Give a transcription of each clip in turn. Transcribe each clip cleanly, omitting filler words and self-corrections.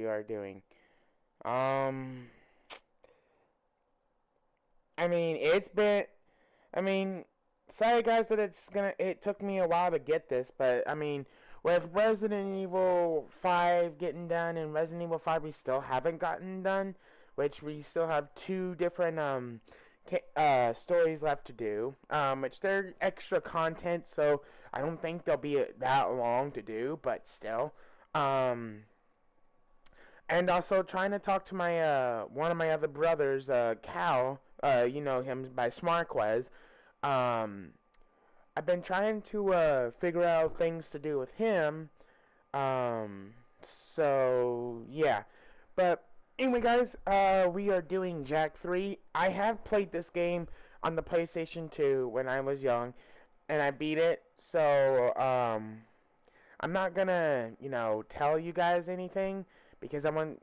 you are doing. Um, I mean, it's been. I mean, sorry guys that it took me a while to get this, but I mean, with Resident Evil 5 getting done and Resident Evil 5 we still haven't gotten done, which we still have two different stories left to do, which they're extra content, so I don't think they'll be that long to do, but still. Um, and also trying to talk to my one of my other brothers, Cal. You know him by SmartQuest. Um, I've been trying to figure out things to do with him. Um, so yeah, but anyway, guys, we are doing Jak 3. I have played this game on the PlayStation 2 when I was young, and I beat it. So I'm not gonna, tell you guys anything because I want,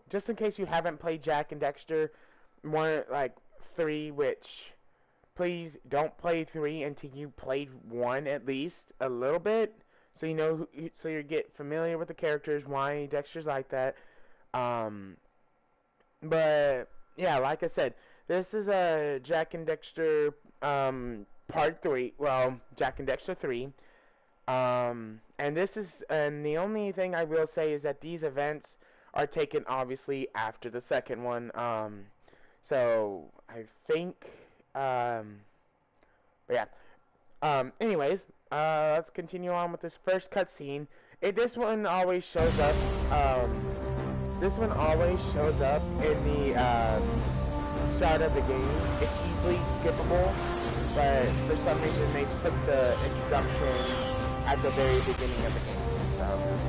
just in case you haven't played Jak and Dexter, one like 3, which please don't play 3 until you played 1 at least a little bit, so you know, so you get familiar with the characters, why Dexter's like that. Um, but yeah, like I said, this is a Jak and Dexter part 3. Well, Jak and Dexter 3. And this is, and the only thing I will say is that these events are taken obviously after the second one. So I think, but yeah. Anyways, let's continue on with this first cutscene. This one always shows up. This one always shows up in the start of the game. It's easily skippable, but for some reason they put the introduction at the very beginning of the game. So.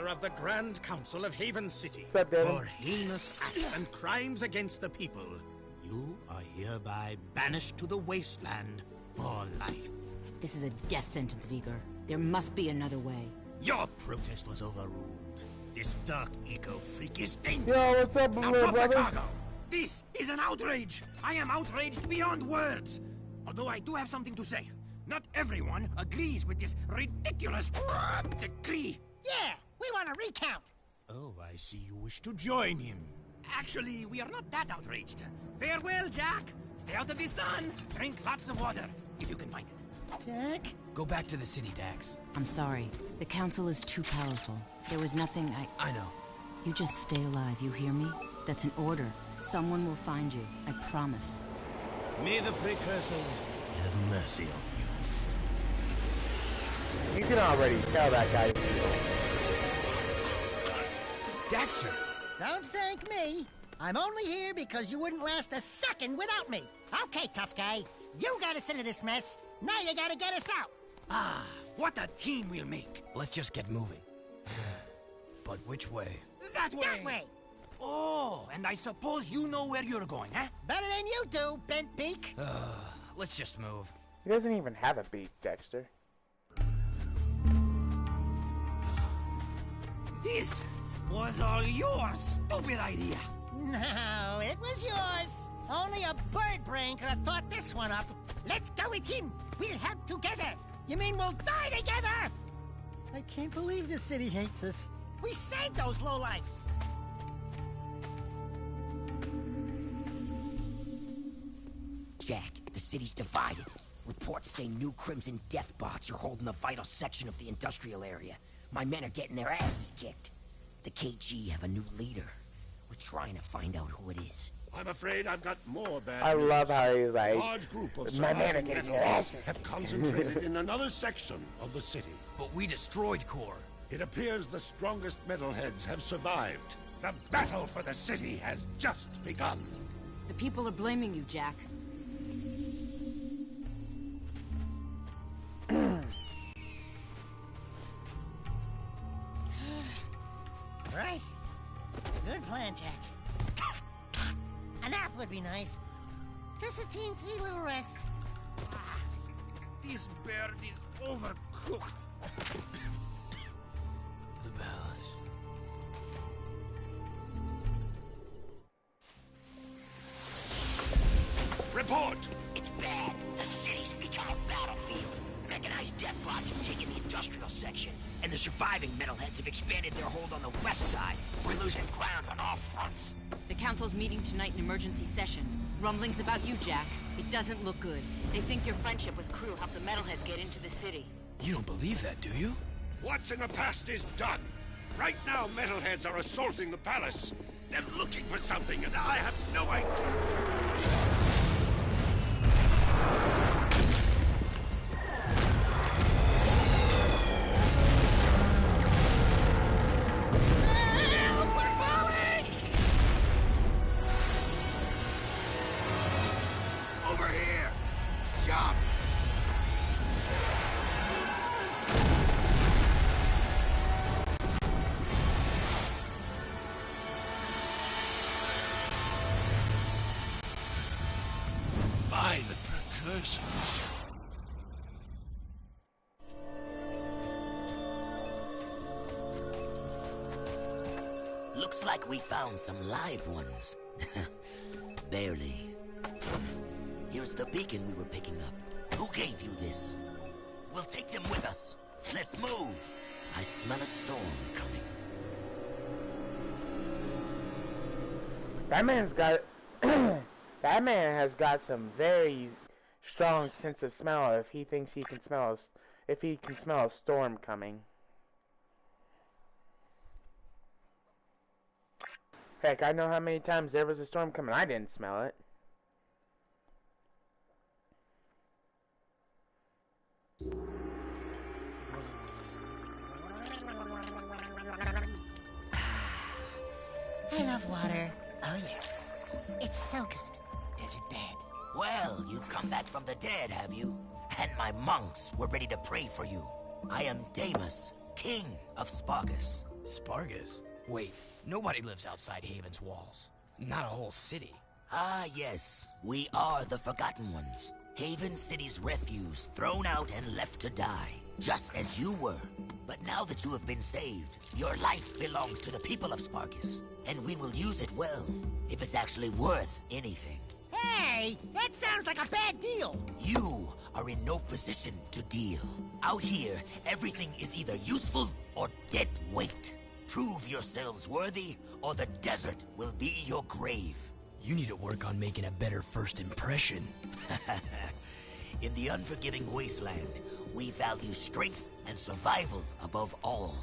Of the Grand Council of Haven City, what's up, Devin? for heinous acts and crimes against the people, you are hereby banished to the wasteland for life. This is a death sentence, Vigor. There must be another way. Your protest was overruled. This dark eco-freak is dangerous. Yo, what's up, Now little drop the brother? cargo. This is an outrage. I am outraged beyond words. Although I do have something to say. Not everyone agrees with this ridiculous decree. Yeah, we want a recount. Oh, I see you wish to join him. Actually, we are not that outraged. Farewell, Jak. Stay out of the sun. Drink lots of water, if you can find it. Jak? Go back to the city, Dax. I'm sorry. The council is too powerful. There was nothing I know. You just stay alive, you hear me? That's an order. Someone will find you. I promise. May the precursors have mercy on you. You can already tell that guy's evil. Dexter! Don't thank me. I'm only here because you wouldn't last a second without me. Okay, tough guy. You got us into this mess. Now you gotta get us out. Ah, what a team we'll make. Let's just get moving. But which way? That way. That way. Oh, and I suppose you know where you're going, huh? Better than you do, bent beak. Let's just move. He doesn't even have a beak, Dexter. This was all your stupid idea. No, it was yours. Only a bird brain could have thought this one up. Let's go with him. We'll help together. You mean we'll die together? I can't believe the city hates us. We saved those lowlifes. Jak, the city's divided. Reports say new Crimson Death bots are holding a vital section of the industrial area. My men are getting their asses kicked. The KG have a new leader. We're trying to find out who it is. I'm afraid I've got more bad I news. love how he's A like, large group of my man are surviving getting metal their bots asses have concentrated in another section of the city. But we destroyed Core. It appears the strongest metalheads have survived. The battle for the city has just begun. The people are blaming you, Jak. Right. Good plan, Jak. A nap would be nice. Just a teensy little rest. This bird is overcooked. The bells. report! It's bad. The city's become a battlefield. Mechanized death bots have taken the industrial section, and the surviving metalheads have expanded their hold on the west side. We're losing ground on all fronts. The council's meeting tonight in emergency session. Rumblings about you, Jack. It doesn't look good. They think your friendship with Crew helped the metalheads get into the city. You don't believe that, do you? What's in the past is done. Right now, metalheads are assaulting the palace. They're looking for something, and I have no idea. Over here! Jump! By the precursors. Looks like we found some live ones. Barely. Here's the beacon we were picking up. Who gave you this? We'll take them with us. Let's move. I smell a storm coming. That man's got that man has got some very strong sense of smell if he thinks he can smell a storm coming. Heck, I know how many times there was a storm coming. I didn't smell it. I love water. Oh, yes. It's so good. Desert Dad. Well, you've come back from the dead, have you? And my monks were ready to pray for you. I am Damus, king of Spargus. Spargus? Wait, nobody lives outside Haven's walls. Not a whole city. Ah, yes. We are the Forgotten Ones. Haven City's refuse, thrown out and left to die. Just as you were. But now that you have been saved, your life belongs to the people of Spargus. And we will use it well, if it's actually worth anything. Hey, that sounds like a bad deal. You are in no position to deal. Out here, everything is either useful or dead weight. Prove yourselves worthy, or the desert will be your grave. You need to work on making a better first impression. In the unforgiving wasteland, we value strength and survival above all.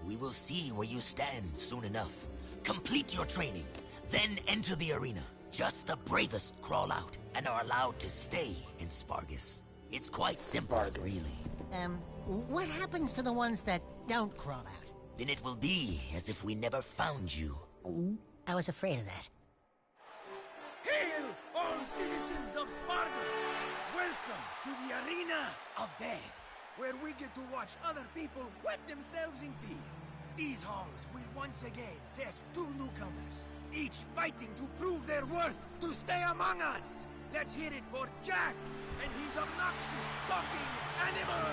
We will see where you stand soon enough. Complete your training, then enter the arena. Just the bravest crawl out and are allowed to stay in Spargus. It's quite simple, really. What happens to the ones that don't crawl out? Then it will be as if we never found you. I was afraid of that. Hail, all citizens of Spargus! Welcome to the Arena of Death, where we get to watch other people wet themselves in fear. These halls will once again test two newcomers, each fighting to prove their worth to stay among us. Let's hear it for Jack and his obnoxious talking animal!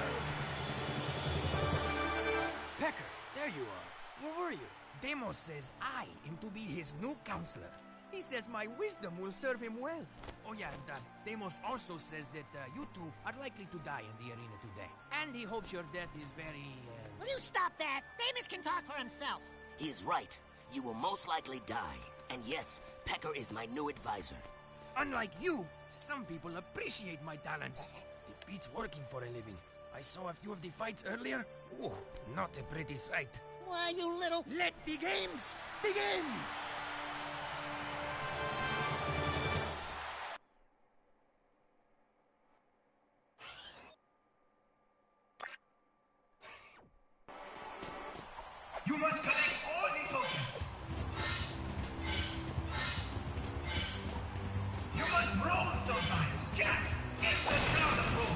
Pecker, there you are. Where were you? Demos says I am to be his new counselor. He says my wisdom will serve him well. Oh yeah, and Demos also says that you two are likely to die in the arena today. And he hopes your death is very, Will you stop that? Damus can talk for himself. He is right. You will most likely die. And yes, Pecker is my new advisor. Unlike you, some people appreciate my talents. It beats working for a living. I saw a few of the fights earlier. Ooh, not a pretty sight. Why, you little... Let the games begin! You must collect all the tokens. You must roll sometimes. Jack, get the ground roll.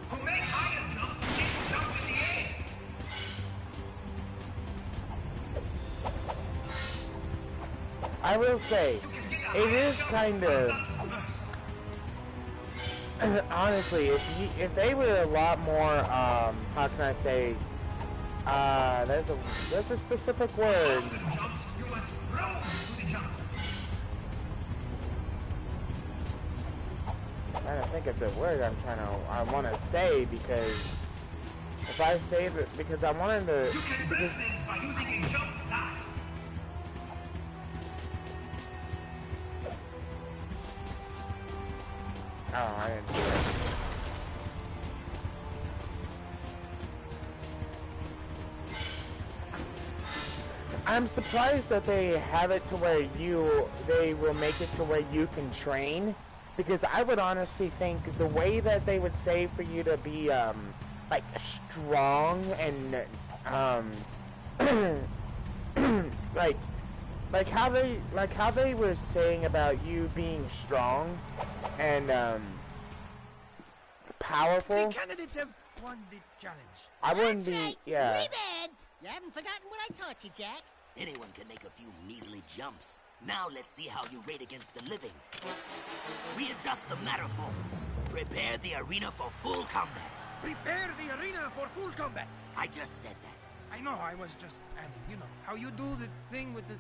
To make higher jump, you need to jump in the air. I will say, it is kind of honestly, if they were a lot more, how can I say, there's a specific word. All the jumps, you must roll to the jump. I'm trying to think of the word I want to say, because if I say that, because I wanted to, You can break things by using a jump dive. oh, I didn't do it. I'm surprised that they have it to where they will make it to where you can train, because I would honestly think the way that they would say for you to be, like, strong and, like, like how they were saying about you being strong and, powerful. The candidates have won the challenge. I wouldn't That's be, right. yeah. Rebed. You haven't forgotten what I taught you, Jack. Anyone can make a few measly jumps. Now let's see how you rate against the living. Readjust the matter focus. Prepare the arena for full combat. Prepare the arena for full combat. I just said that. I know, I was just adding, you know, how you do the thing with the...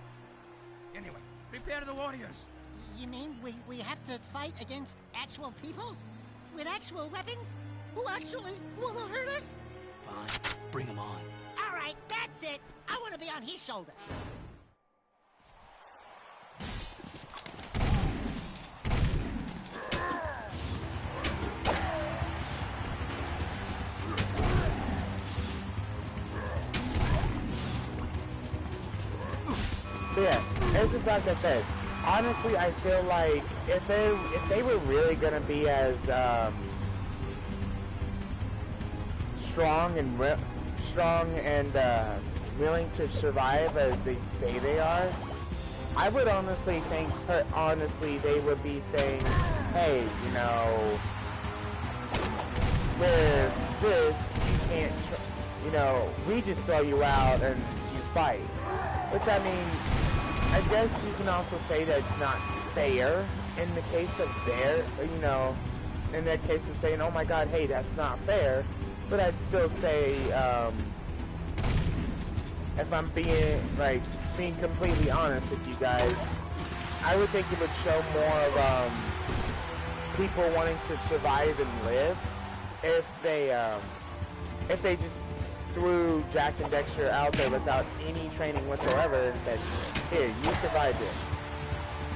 Anyway, prepare the warriors. You mean we have to fight against actual people? With actual weapons? Who actually want to hurt us? Fine, bring him on. All right, that's it. I want to be on his shoulder. Yeah, it's just like I said. Honestly, I feel like if they were really gonna be as strong and willing to survive as they say they are, I would honestly think they would be saying, hey, you know, with this you can't, you know, we just throw you out and you fight. Which, I mean, I guess you can also say that it's not fair in the case of you know, in that case of saying, oh my god, hey, that's not fair. But I'd still say, if I'm being completely honest with you guys, I would think it would show more of, people wanting to survive and live if they just threw Jack and Dexter out there without any training whatsoever and said, here, you survived it.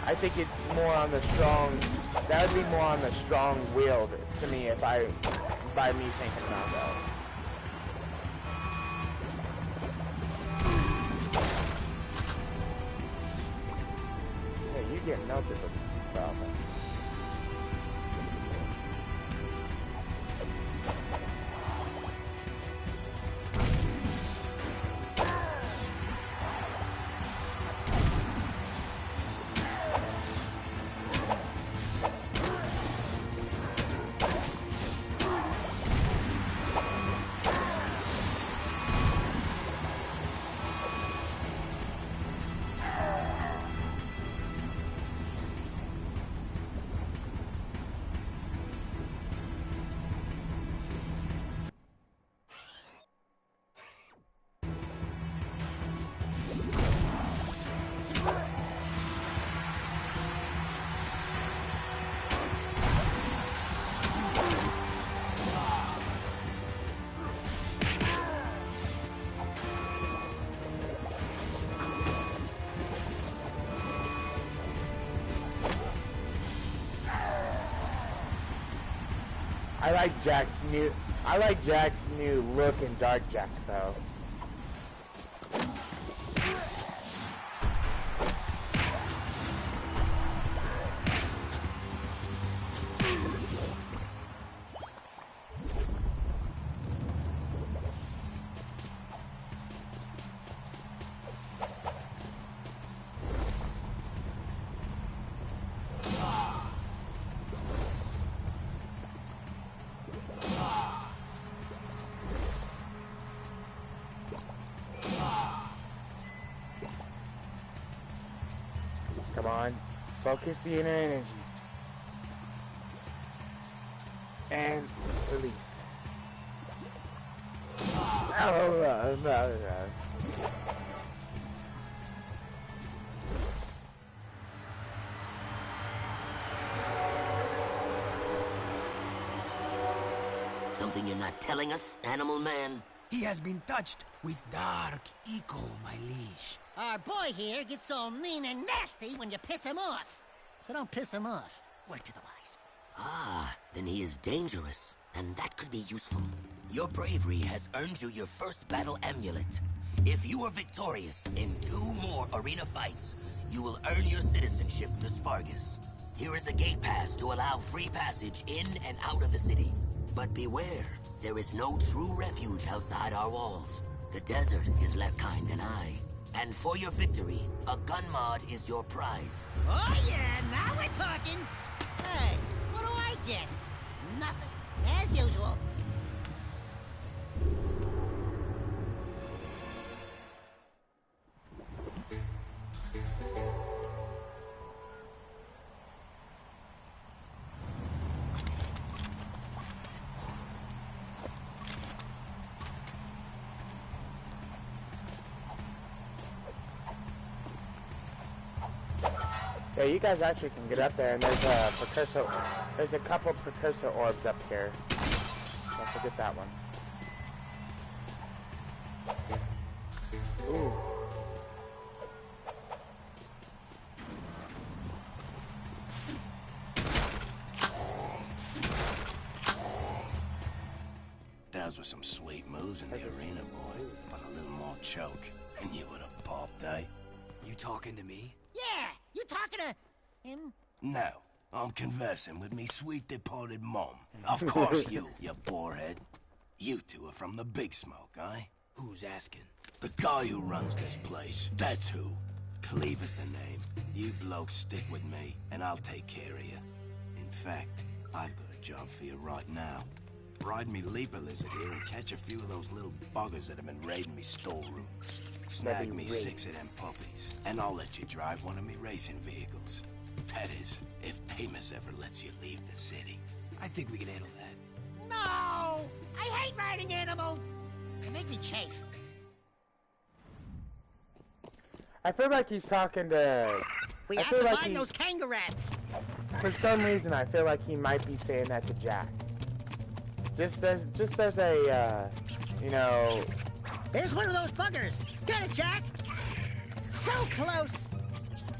I think it's more on the strong, that would be more on the strong-willed to me by me thinking about that. Yeah, you get melted with the problem. I like Jack's new look in Dark Jack though. Come on, focus the inner energy. And release. Oh, no. Something you're not telling us, Animal Man? He has been touched with dark eco, my liege. Our boy here gets all mean and nasty when you piss him off. So don't piss him off. Word to the wise. Ah, then he is dangerous, and that could be useful. Your bravery has earned you your first battle amulet. If you are victorious in 2 more arena fights, you will earn your citizenship to Spargus. Here is a gate pass to allow free passage in and out of the city. But beware, there is no true refuge outside our walls. The desert is less kind than I. And for your victory, a gun mod is your prize. Oh yeah, now we're talking. Hey, what do I get? Nothing, as usual. Yeah, you guys actually can get up there, and there's a precursor. There's a couple precursor orbs up here. Don't forget that one. Ooh. Those were some sweet moves in the arena, boy. But a little more choke, and you would have popped, eh? You talking to me? Yeah, you talking to him? No, I'm conversing with me sweet departed mom. Of course you borehead. You two are from the Big Smoke, eh? Who's asking? The guy who runs this place, that's who. Cleve is the name. You blokes stick with me, and I'll take care of you. In fact, I've got a job for you right now. Ride me leaper lizard here and catch a few of those little buggers that have been raiding me storerooms. Snag me 6 of them puppies, and I'll let you drive one of me racing vehicles. That is, if Damus ever lets you leave the city. I think we can handle that. No! I hate riding animals! They make me chafe. I feel like he's talking to... We I have feel to like find those kangaroos. For some reason, I feel like he might be saying that to Jack. Just as a, you know... There's one of those buggers. Get it, Jack! So close!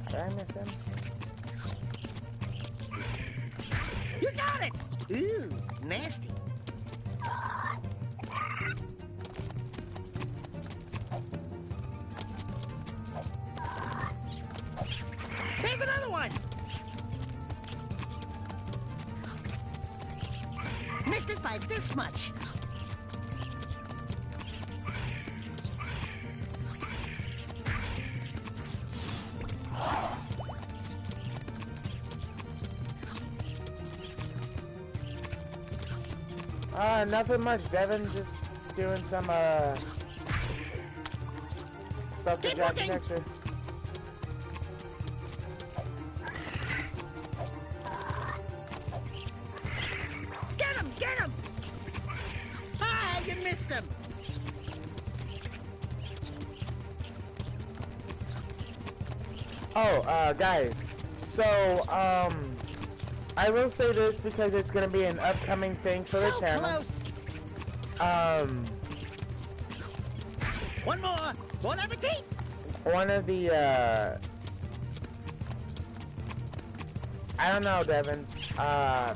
Did I miss him? You got it! Ooh, nasty. There's another one! Missed it by this much. Nothing much, Devin. Just doing some, stuff to Jack Protection. Get him! Get him! Ah, you missed him! Oh, guys. So, I will say this because it's gonna be an upcoming thing for the channel. Close. One more. Bon appetit. One of the, I don't know, Devin,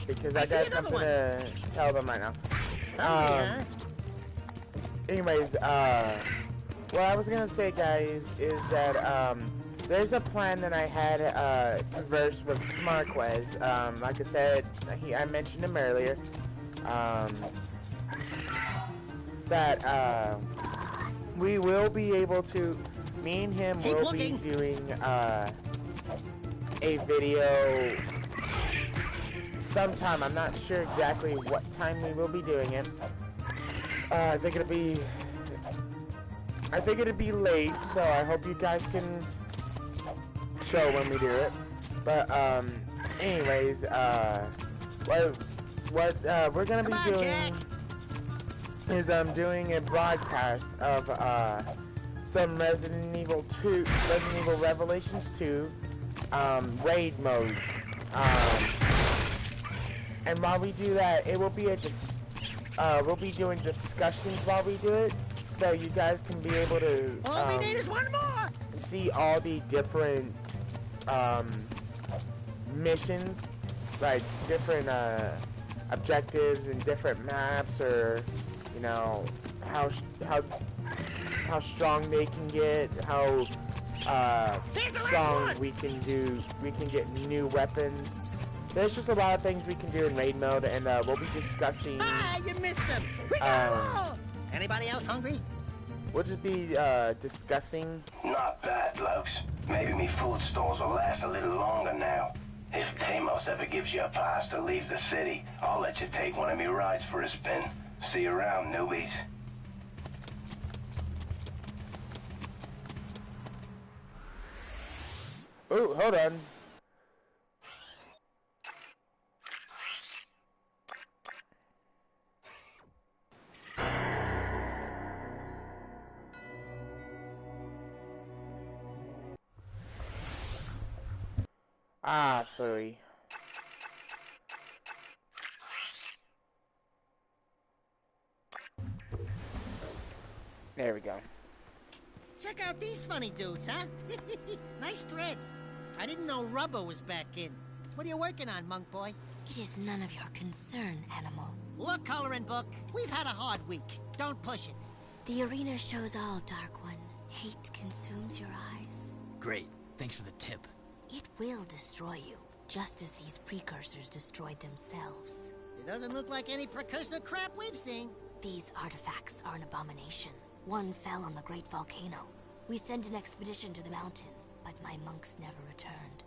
because I got something to tell them right now. Anyways, what I was gonna say, guys, is that, there's a plan that I had, conversed with Marquez. Like I said, I mentioned him earlier, that, we will be able to, me and him will be doing, a video sometime. I'm not sure exactly what time we will be doing it. I think it'll be late, so I hope you guys can show when we do it. But anyways, what we're gonna Come be on, doing Jack. is doing a broadcast of some Resident Evil Revelations 2 raid modes. Um, and while we do that, it will be we'll be doing discussions while we do it, so you guys can be able to All we need is one more. see all the different missions, like different objectives and different maps, or you know how strong they can get, how strong we can get new weapons. There's just a lot of things we can do in raid mode, and we'll be discussing. Ah, you missed them. We got 'em all. Anybody else hungry? We'll just be discussing. Not bad, blokes. Maybe me food stores will last a little longer now. If Deimos ever gives you a pass to leave the city, I'll let you take one of me rides for a spin. See you around, newbies. Oh, hold on. Ah, sorry. There we go. Check out these funny dudes, huh? Nice threads. I didn't know rubber was back in. What are you working on, monk boy? It is none of your concern, animal. Look, coloring book. We've had a hard week. Don't push it. The arena shows all, Dark One. Hate consumes your eyes. Great. Thanks for the tip. It will destroy you, just as these precursors destroyed themselves. It doesn't look like any precursor crap we've seen. These artifacts are an abomination. One fell on the great volcano. We sent an expedition to the mountain, but my monks never returned.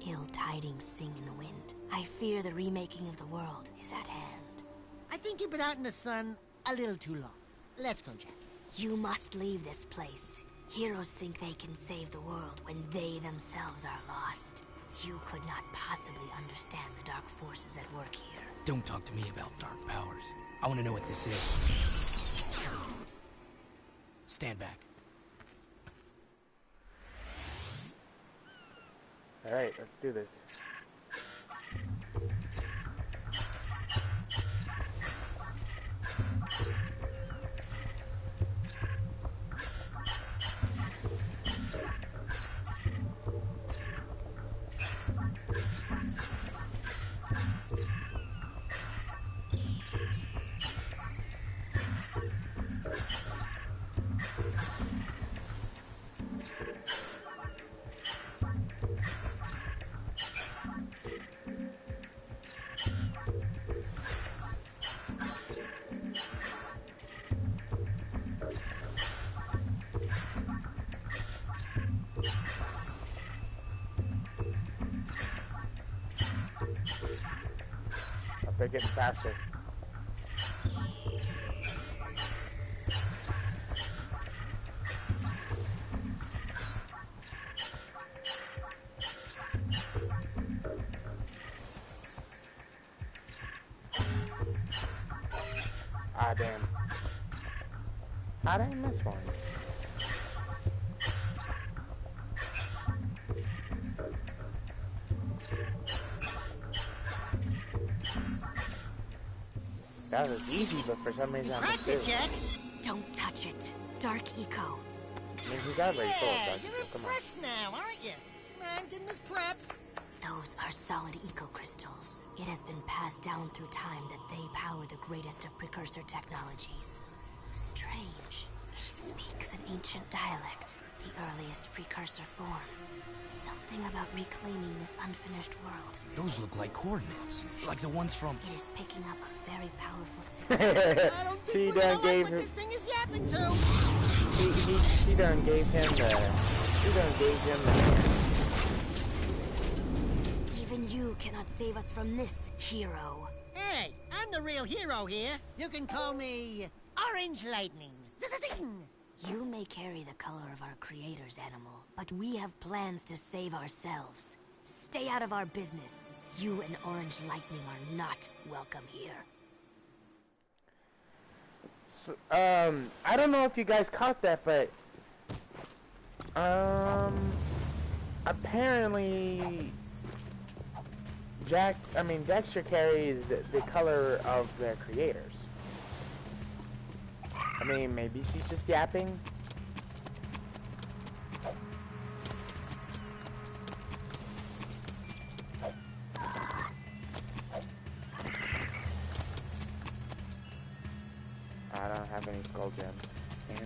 Ill tidings sing in the wind. I fear the remaking of the world is at hand. I think you've been out in the sun a little too long. Let's go, Jack. You must leave this place. Heroes think they can save the world when they themselves are lost. You could not possibly understand the dark forces at work here. Don't talk to me about dark powers. I want to know what this is. Stand back. Alright, let's do this. They're getting faster. Ah, damn. I didn't miss one. That was easy, but for some reason I'm Cracked it, Jack. Don't touch it. Dark Eco. I mean, you got ready for Yeah, it, you're Come on. impressed now, aren't you? Man, didn't miss preps. Those are solid eco crystals. It has been passed down through time that they power the greatest of precursor technologies. Strange. It speaks an ancient dialect, the earliest precursor forms. Something about reclaiming this unfinished world. Those look like coordinates. Like the ones from... It is picking up a very powerful signal. I don't She think we're done gonna gave like her. what this thing is yapping to. She done gave him the. She done gave him the. Even you cannot save us from this, hero. Hey, I'm the real hero here. You can call me Orange Lightning. Zing. You may carry the color of our creator's animal, but we have plans to save ourselves. Stay out of our business. You and Orange Lightning are not welcome here. So, I don't know if you guys caught that, but apparently Dexter carries the color of their creators. I mean, maybe she's just yapping. I don't have any skull gems. Man.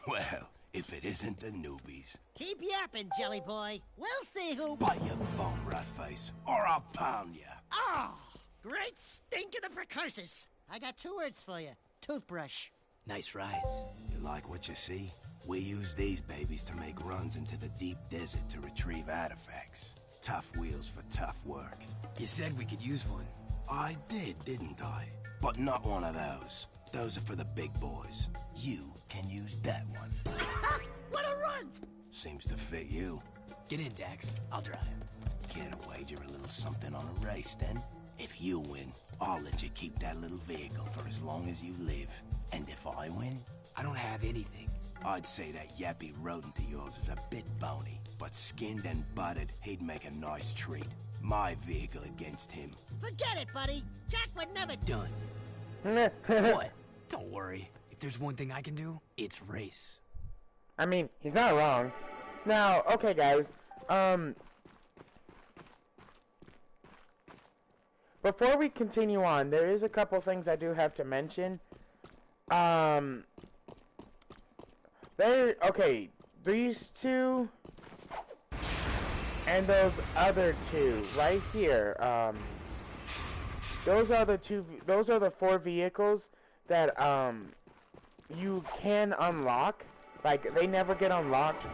Well, if it isn't the newbies. Keep yapping, Jelly Boy. We'll see who... Bite your bum, Ratface, or I'll pound ya. Oh, great stink of the precursors. I got 2 words for you. Toothbrush. Nice rides. You like what you see? We use these babies to make runs into the deep desert to retrieve artifacts. Tough wheels for tough work. You said we could use one. I did, didn't I? But not one of those. Those are for the big boys. You can use that one. What a runt! Seems to fit you. Get in, Dax. I'll drive. Care to wager a little something on a race, then? If you win, I'll let you keep that little vehicle for as long as you live. And if I win? I don't have anything. I'd say that yappy rodent of yours is a bit bony, but skinned and buttered, he'd make a nice treat. My vehicle against him. Forget it, buddy. Jack would never... Done. What? Don't worry. If there's one thing I can do, it's race. I mean, he's not wrong. Now, okay, guys. Before we continue on, there is a couple things I do have to mention. Okay, these two and those other two right here. Those are the 4 vehicles that you can unlock. Like, they never get unlocked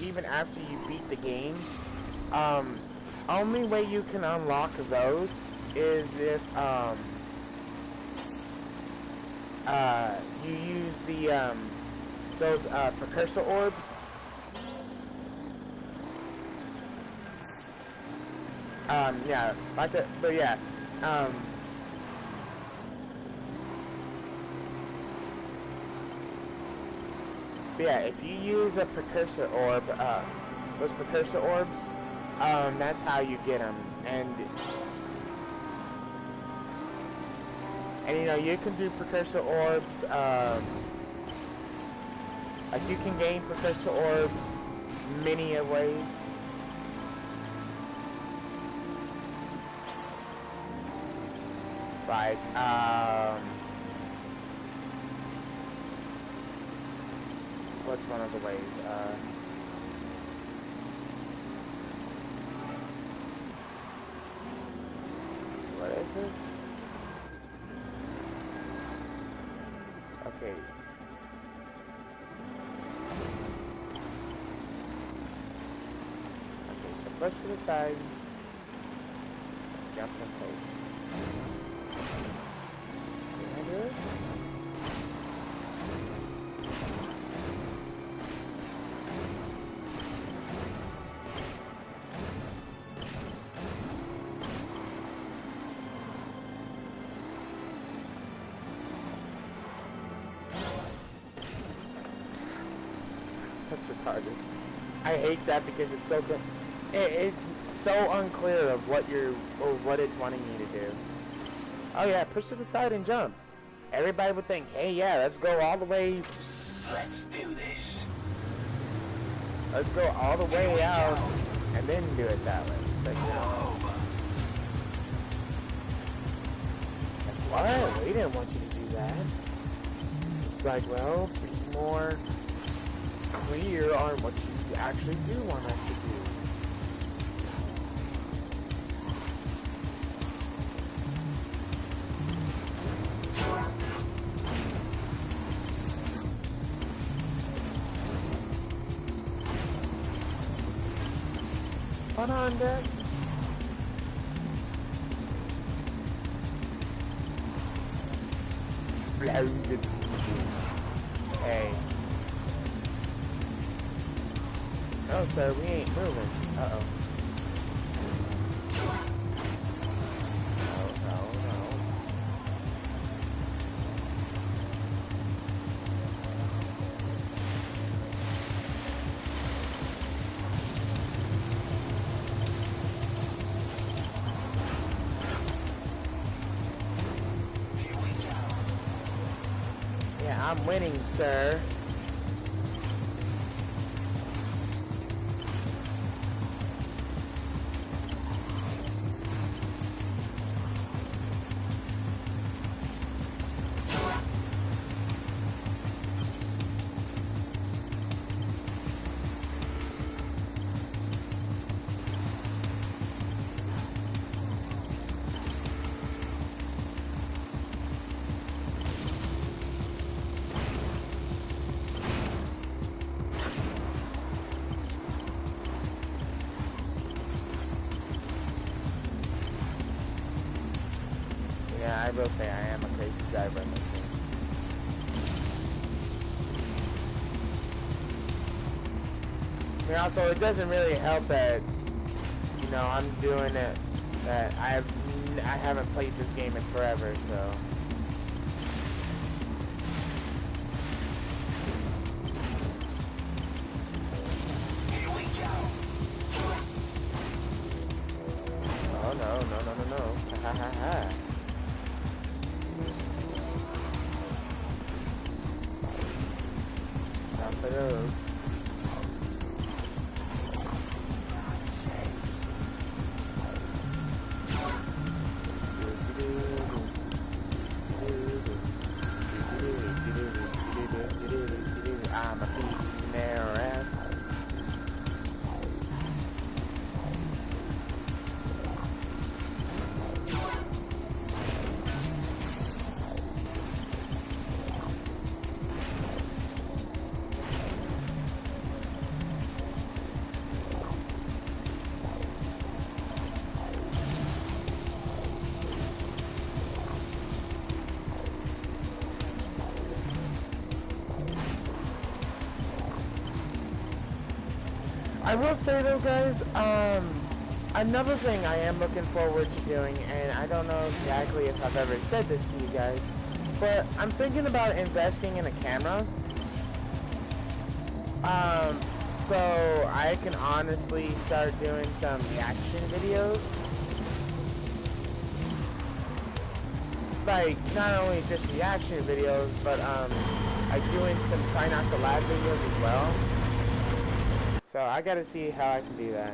even after you beat the game. Only way you can unlock those is if you use those precursor orbs. Yeah, like that, but yeah. But yeah, if you use a precursor orb, those precursor orbs, that's how you get them. And you know, you can do precursor orbs, like you can gain precursor orbs many of ways. Like, what's one of the ways? What is this? Okay. Okay, so push to the side. Jump in place. Can I do it? That's retarded. I hate that because it's so good. It's so unclear of what it's wanting you to do. Oh yeah, push to the side and jump. Everybody would think, hey, yeah, let's go all the way. Let's do this. Let's go all the way out and then do it that way. But, you know, like, what? We didn't want you to do that. It's like, well, be more clear on what you actually do want us to do. Fun on deck. Hey. No, sir, we ain't moving. Uh-oh. No, no, no. Yeah, I'm winning, sir. Yeah, I will say I am a crazy driver in this game. I mean, also, it doesn't really help that, you know, I'm doing it, that I haven't played this game in forever, so. Here we go. Oh, no, no, no, no, no. Ha ha ha ha. Not for those. I'm a thief in their ass. I will say though, guys, another thing I am looking forward to doing, and I don't know exactly if I've ever said this to you guys, but I'm thinking about investing in a camera. So I can honestly start doing some reaction videos. Like, not only just reaction videos, but, I'm doing some try not to lag videos as well. So I gotta see how I can do that.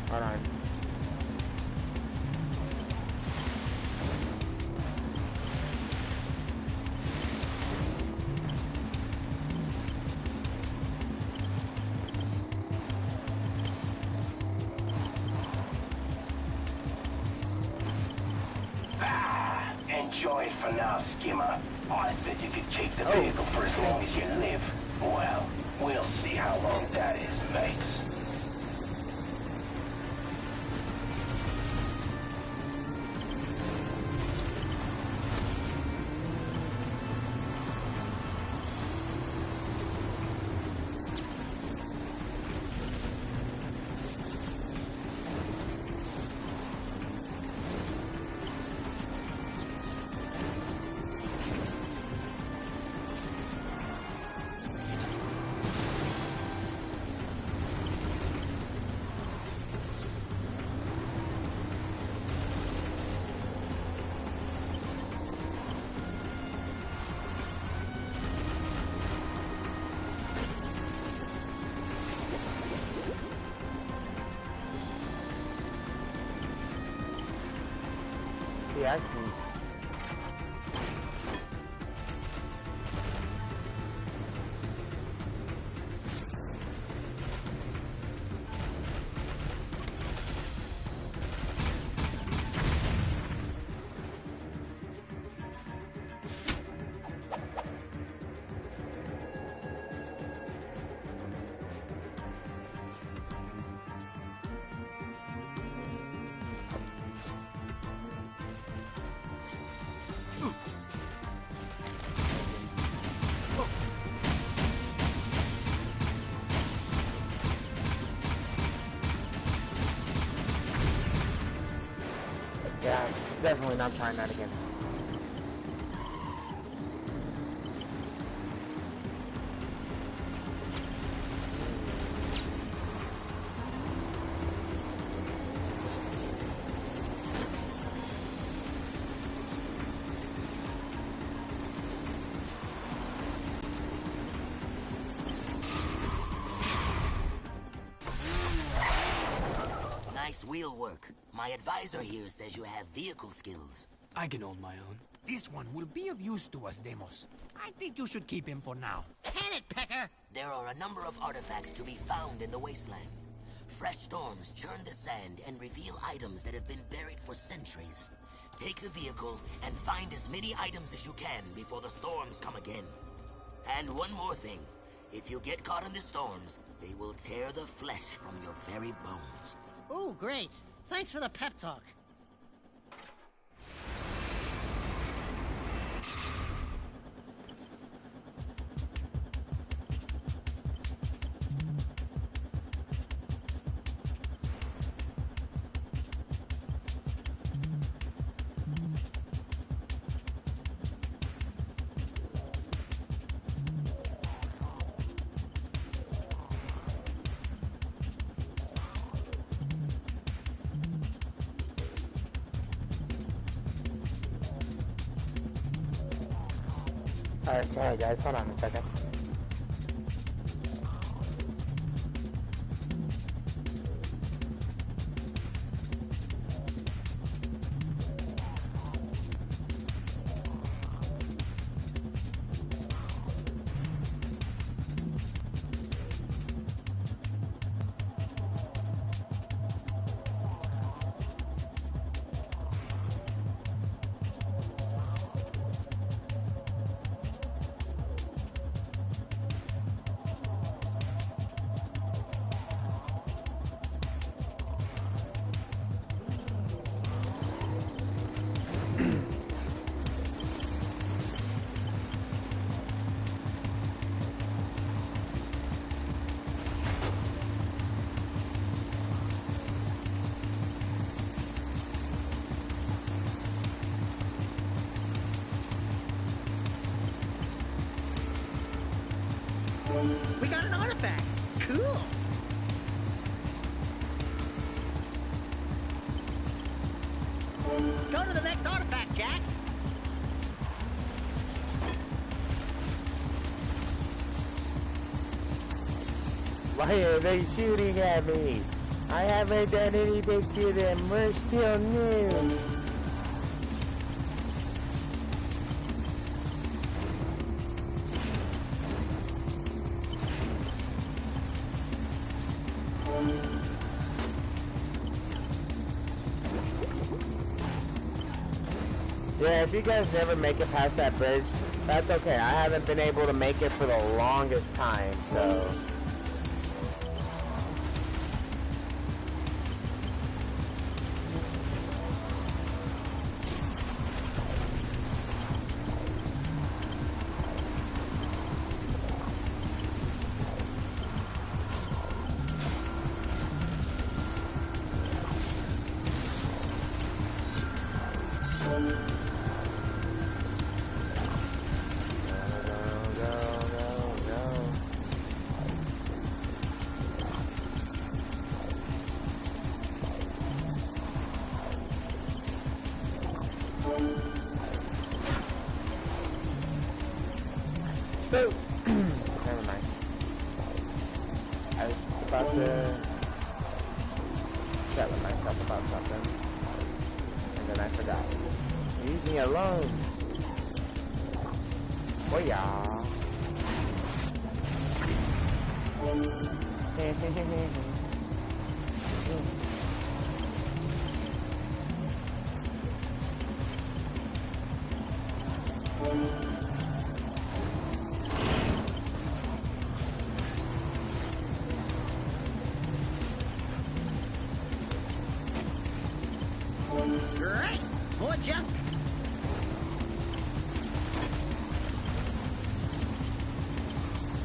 Hold on. Enjoy it for now, Skimmer. I said you could keep the vehicle for as long as you live. Well, we'll see how long that is, mates. Yeah, I can. Yeah, definitely not trying that again. Nice wheel work. My advisor here says you have vehicle skills. I can hold my own. This one will be of use to us, Demos. I think you should keep him for now. Can it, Pecker? There are a number of artifacts to be found in the wasteland. Fresh storms churn the sand and reveal items that have been buried for centuries. Take the vehicle and find as many items as you can before the storms come again. And one more thing. If you get caught in the storms, they will tear the flesh from your very bones. Oh, great. Thanks for the pep talk. Alright, sorry guys, hold on a second. We got an artifact. Cool. Go to the next artifact, Jak. Why are they shooting at me? I haven't done anything to them. We're still new. Yeah, if you guys never make it past that bridge, That's okay. I haven't been able to make it for the longest time, so... So, never mind. I was about to chat with myself about something, and then I forgot. Leave me alone. Oh yeah. Great! More junk!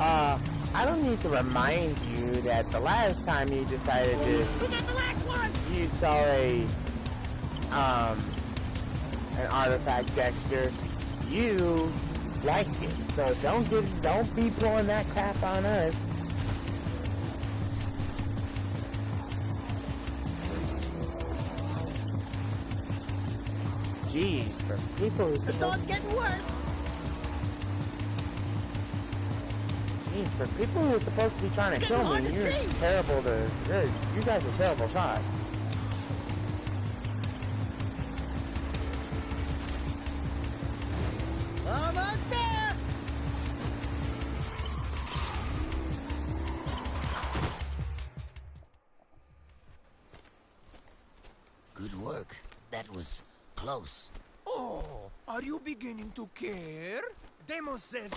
I don't need to remind you that the last time you decided to... We got the last one! You saw an artifact, Dexter. You liked it, so don't be pulling that crap on us. Jeez, for people who... The storm's getting worse! Jeez, for people who are supposed to be trying to kill me, you're terrible to... You guys are terrible shots. Almost there! Good work. That was close. Oh, are you beginning to care? Demos says...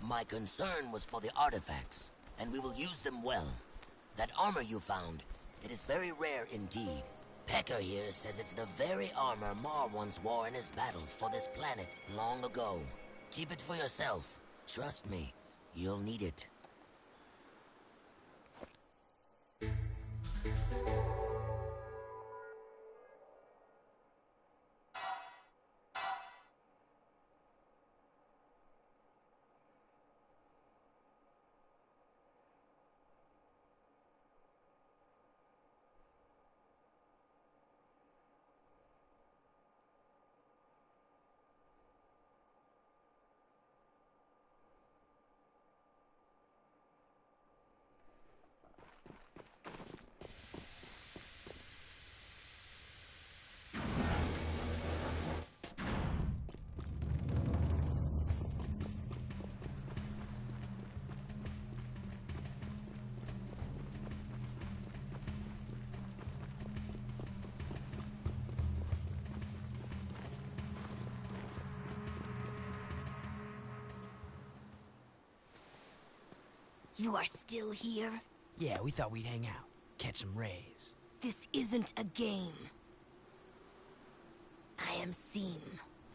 My concern was for the artifacts, and we will use them well. That armor you found, it is very rare indeed. Pecker here says it's the very armor Mar once wore in his battles for this planet long ago. Keep it for yourself. Trust me, you'll need it. You are still here? Yeah, we thought we'd hang out, catch some rays. This isn't a game. I am Seam.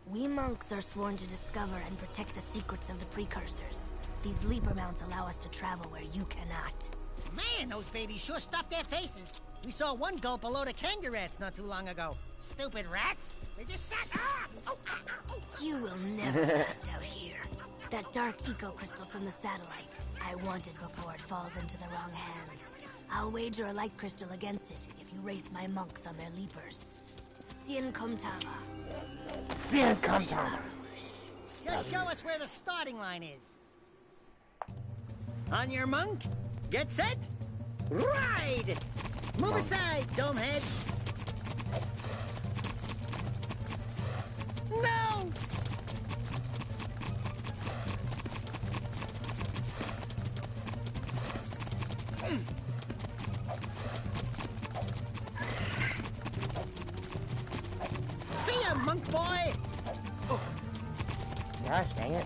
We monks are sworn to discover and protect the secrets of the precursors. These leaper mounts allow us to travel where you cannot. Man, those babies sure stuffed their faces. We saw one gulp a load of kangaroo rats not too long ago. Stupid rats! They just sat... You will never last out here. That dark eco-crystal from the satellite. I want it before it falls into the wrong hands. I'll wager a light crystal against it if you race my monks on their leapers. Sien Comtava. Sien Comtava. Just show us where the starting line is. On your monk, get set, ride! Move aside, domehead. No! See ya, monk boy! Gosh, dang it.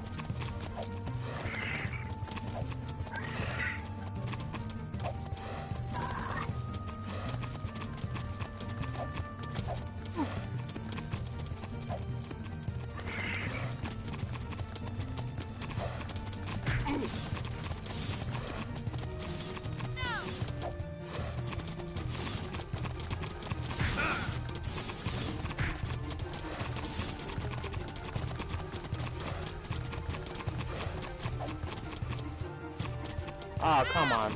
Oh, come on.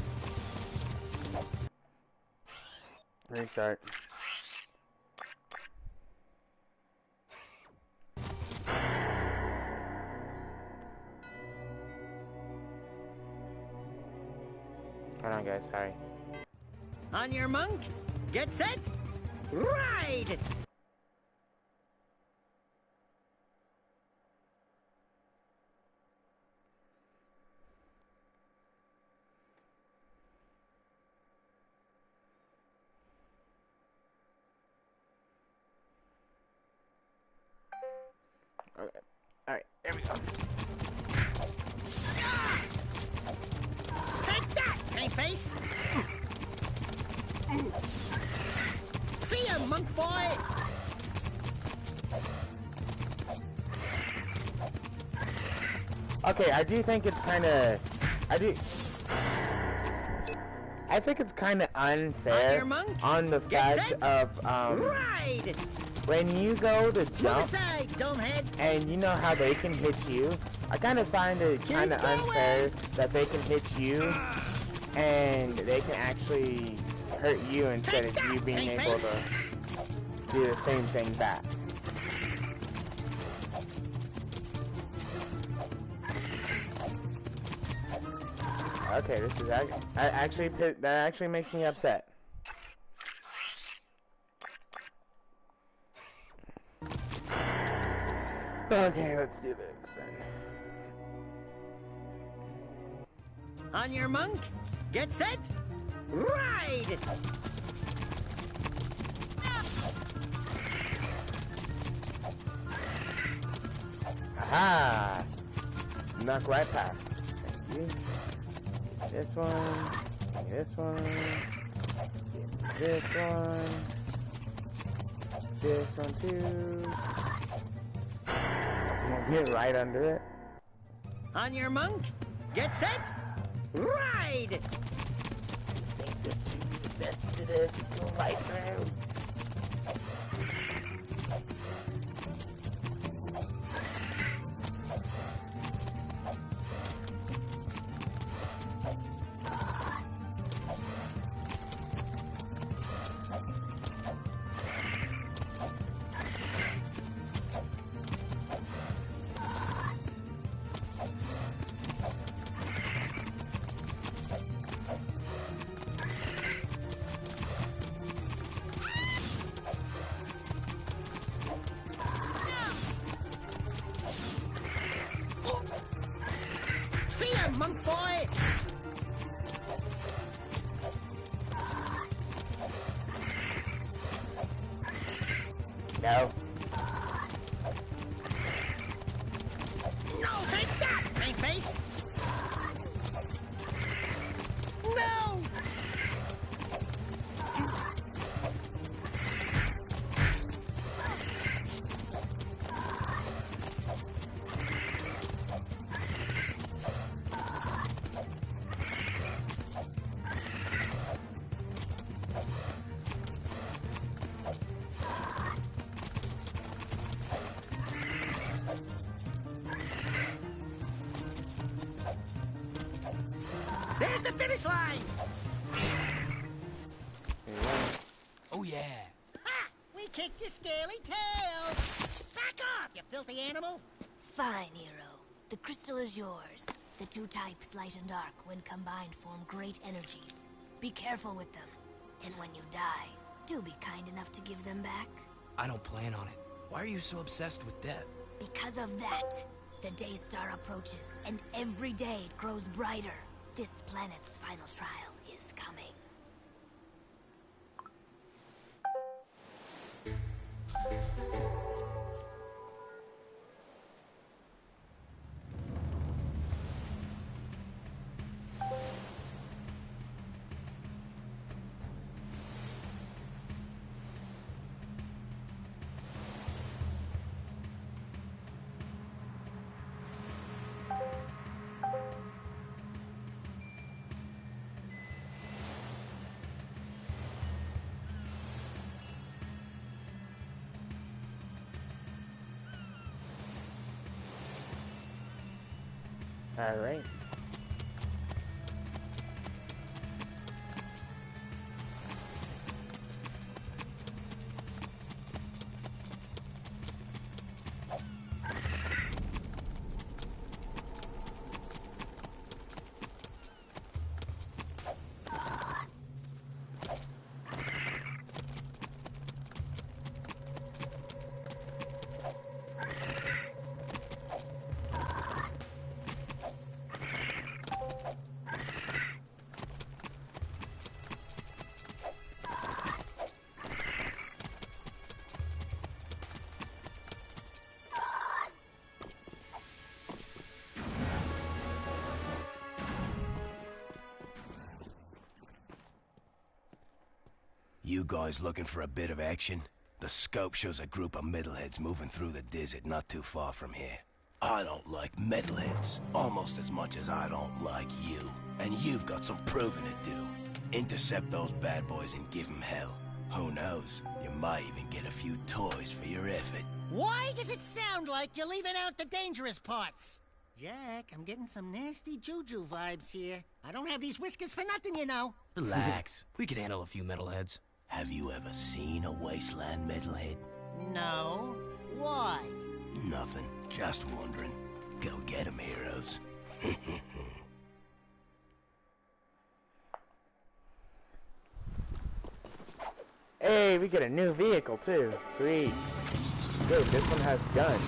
Restart. Hold on, guys. Sorry. On your monk, get set, ride! Okay. Alright, there we go. Take that, paint face! See ya, monk boy! Okay, I do think it's kind of... I think it's kind of unfair on the fact of, Ride! when you go to Move jump, aside, dumbhead! and you know how they can hit you, I kind of find it kind of unfair that they can hit you, and they can actually hurt you instead of you being able to do the same thing back. Okay, this is that actually makes me upset. Okay, let's do this then. On your monk, get set, ride! Aha! Snuck right past. Thank you. This one. This one. This one. This one too. I'm gonna get right under it. On your monk, get set, ride! These things are too sensitive to go right through. See ya, monk boy! No. No, take that, paint face! No! There's the finish line! Oh, yeah. Ha! We kicked your scaly tail! Back off, you filthy animal! Fine, hero. The crystal is yours. The two types, light and dark, when combined, form great energies. Be careful with them. And when you die, do be kind enough to give them back. I don't plan on it. Why are you so obsessed with death? Because of that, the day star approaches, and every day it grows brighter. This planet's final trial is coming. All right. You guys looking for a bit of action? The scope shows a group of metalheads moving through the desert not too far from here. I don't like metalheads almost as much as I don't like you. And you've got some proving to do. Intercept those bad boys and give them hell. Who knows? You might even get a few toys for your effort. Why does it sound like you're leaving out the dangerous parts? Jack, I'm getting some nasty juju vibes here. I don't have these whiskers for nothing, you know. Relax. We could handle a few metalheads. Have you ever seen a wasteland metalhead? No. Why? Nothing. Just wondering. Go get 'em, heroes. Hey, we get a new vehicle too. Sweet. Good, this one has guns.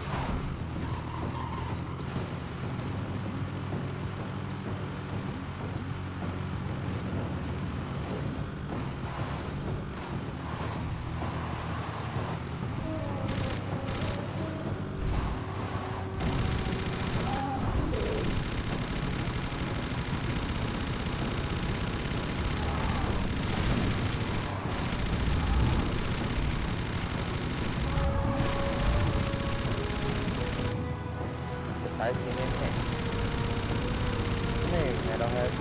I see him. Hey, metalhead.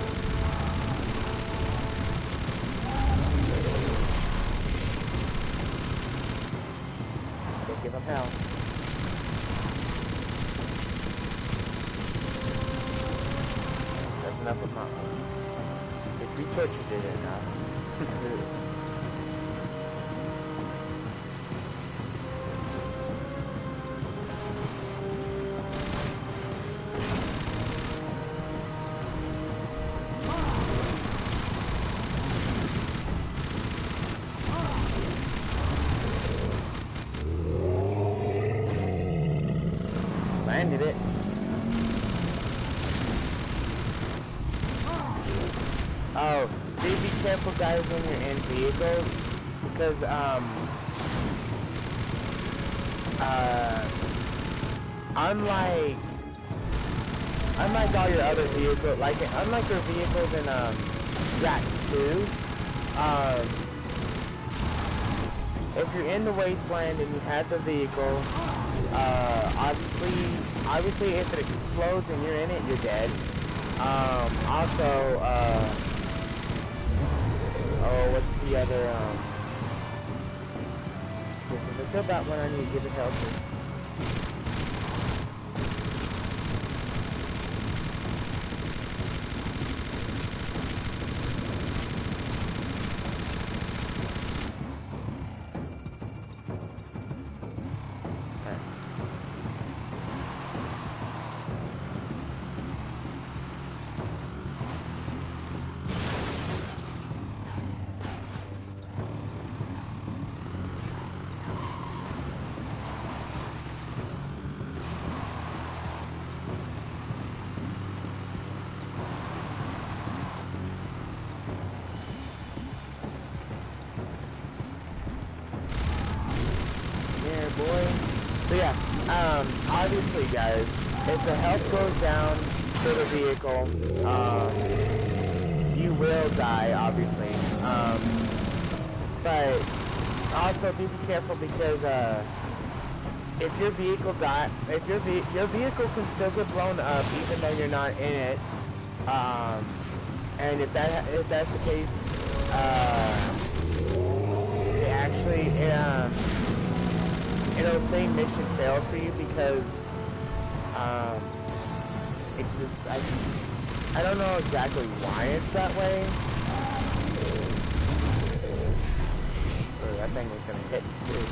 So give him hell. That's enough of mine. If we tortured it enough. Landed it. Oh, do be careful, guys, when you're in vehicles, because unlike all your other vehicles, unlike your vehicles in Jak II, if you're in the wasteland and you have the vehicle, obviously if it explodes and you're in it, you're dead. Also, oh, what's the other, this is a good that one I need to give it help to. Boy. So yeah, obviously guys, if the health goes down to the vehicle, you will die, obviously. But also be careful because if your vehicle your vehicle can still get blown up even though you're not in it. And if that's the case, it actually it'll say mission failed for you because It's just, I don't know exactly why it's that way. Oh, that thing was gonna hit me too.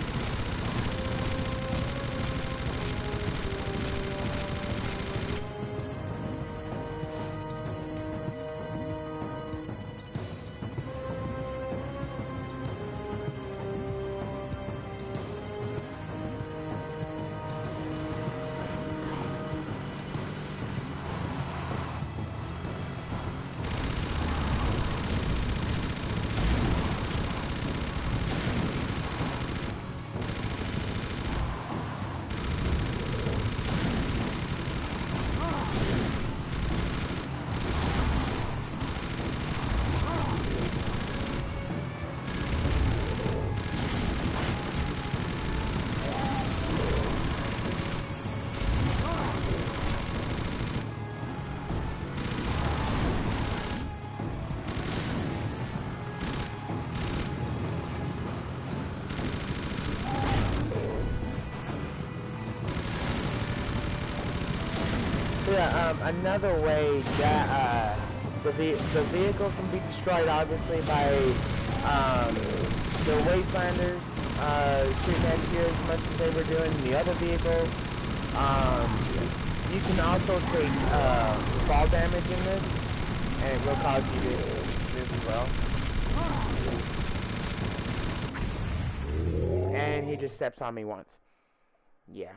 Yeah, another way that the vehicle can be destroyed, obviously, by the Wastelanders shooting at you as much as they were doing the other vehicles. You can also take fall damage in this, and it will cause you to this as well. And he just steps on me once. Yeah.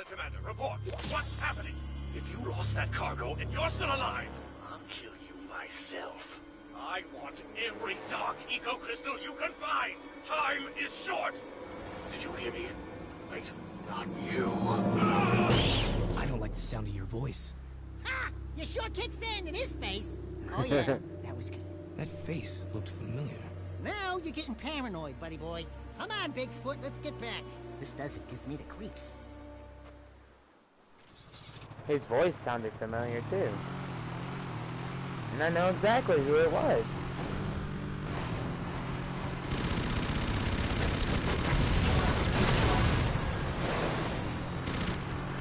Commander, report. What's happening? If you lost that cargo and you're still alive, I'll kill you myself. I want every dark eco-crystal you can find. Time is short. Did you hear me? Wait, not you. I don't like the sound of your voice. Ha! You sure kicked sand in his face. Oh yeah, that was good. That face looked familiar. Now you're getting paranoid, buddy boy. Come on, Bigfoot, let's get back. This desert gives me the creeps. His voice sounded familiar too. And I know exactly who it was.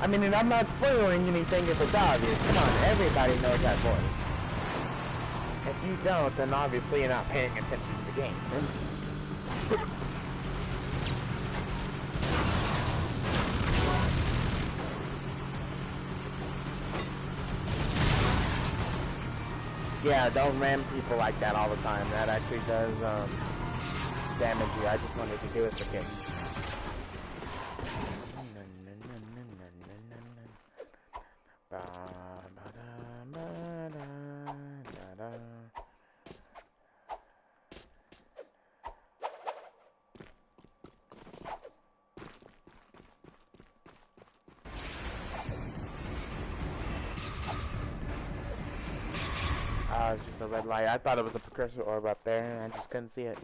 I mean, and I'm not spoiling anything if it's obvious. Come on, everybody knows that voice. If you don't, then obviously you're not paying attention to the game. Yeah, don't ram people like that all the time. That actually does damage you. I just wanted to do it for kicks. Oh, it's just a red light. I thought it was a precursor orb up there, and I just couldn't see it.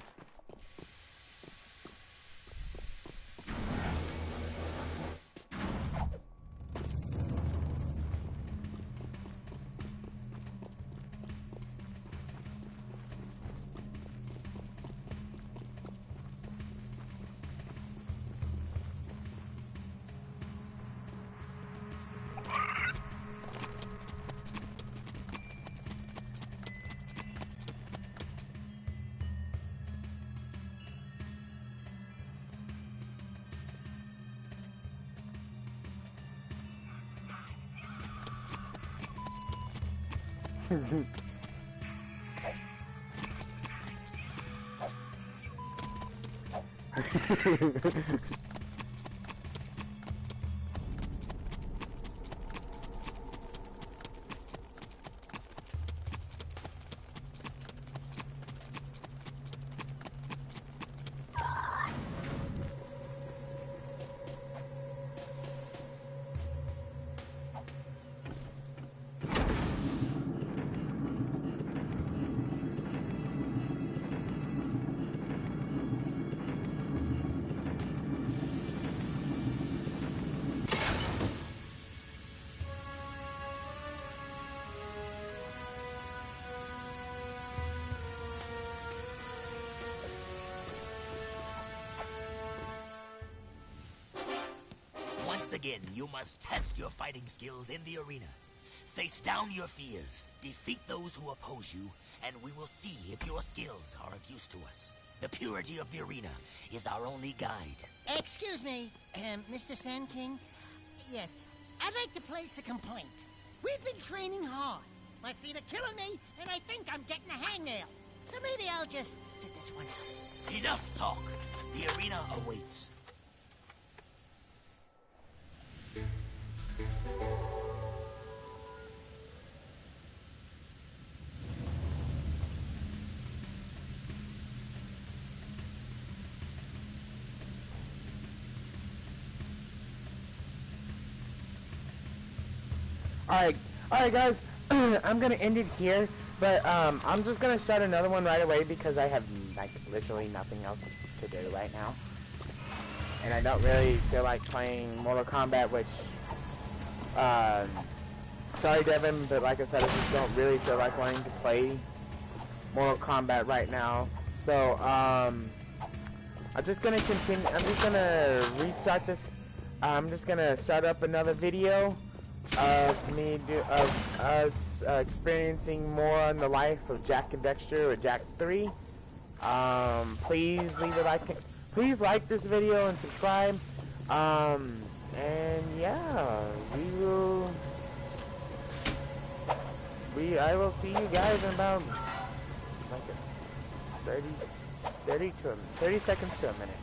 Once again, you must test your fighting skills in the arena. Face down your fears, defeat those who oppose you, and we will see if your skills are of use to us. The purity of the arena is our only guide. Excuse me, Mr. Sand King? Yes, I'd like to place a complaint. We've been training hard. My feet are killing me, and I think I'm getting a hangnail. So maybe I'll just sit this one out. Enough talk. The arena awaits. Alright guys, I'm gonna end it here, but I'm just gonna start another one right away because I have like literally nothing else to do right now. And I don't really feel like playing Mortal Kombat, which sorry Devin, but like I said, I just don't really feel like wanting to play Mortal Kombat right now. So I'm just gonna continue, I'm just gonna restart this. I'm just gonna start up another video of us experiencing more on the life of Jak and Dexter, or Jak III. Please leave a like, please like this video and subscribe. And yeah, I will see you guys in about like 30 seconds to a minute.